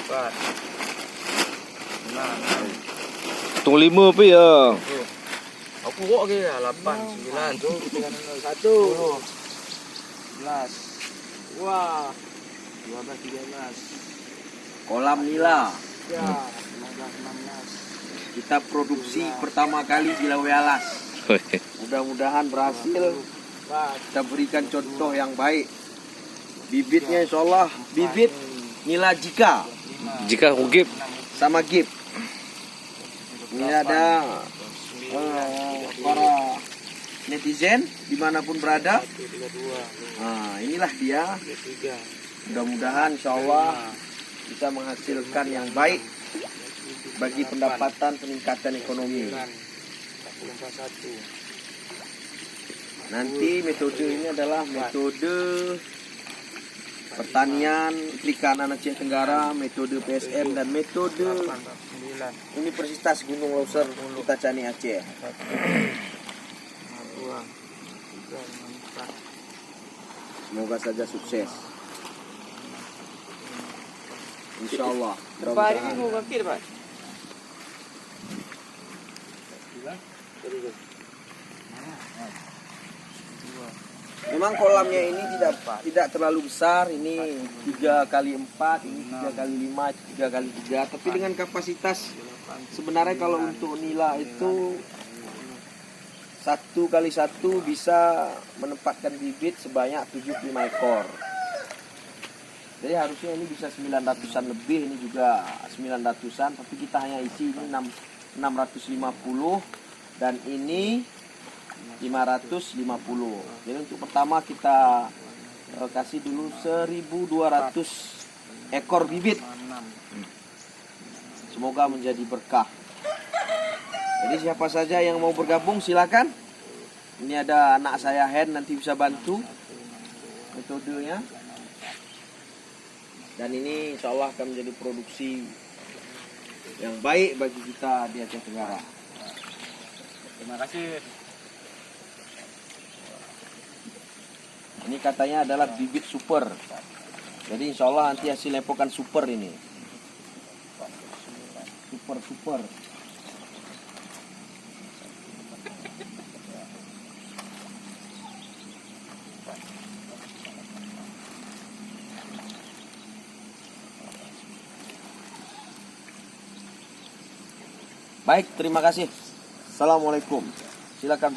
4. Nah, Hitung 5 apa ya? aku kok ke 8, 9, 1, 11. Wah. 12, 13. Kolam nila. Ya, 15, 16. Kita produksi pertama kali di Lawe Alas. Mudah-mudahan berhasil. Kita berikan contoh yang baik. Bibitnya insya Allah bibit nila Jika ugip sama gip. Ini ada para netizen dimanapun berada. Nah, inilah dia. Mudah-mudahan insya Allah bisa menghasilkan yang baik bagi pendapatan peningkatan ekonomi. Nanti metode ini adalah metode pertanian perikanan Aceh Tenggara, metode PSM dan metode Universitas Gunung Leuser Kutacani Aceh. Semoga saja sukses. Insya Allah. Memang kolamnya ini tidak terlalu besar. Ini 3 kali 4, ini 3 kali 5, 3 kali 3. Tapi dengan kapasitas sebenarnya kalau untuk nila itu 1 kali 1 bisa menempatkan bibit sebanyak 75 ekor. Jadi harusnya ini bisa 900-an lebih, ini juga 900-an, tapi kita hanya isi ini 650 dan ini 550. Jadi untuk pertama kita kasih dulu 1200 ekor bibit. Semoga menjadi berkah. Jadi siapa saja yang mau bergabung silakan. Ini ada anak saya Hen, nanti bisa bantu metodenya. Dan ini insya Allah akan menjadi produksi yang baik bagi kita di Aceh Tenggara. Terima kasih. Ini katanya adalah bibit super. Jadi insya Allah nanti hasil lepokan super ini. Super. Baik, terima kasih. Assalamualaikum. Silakan.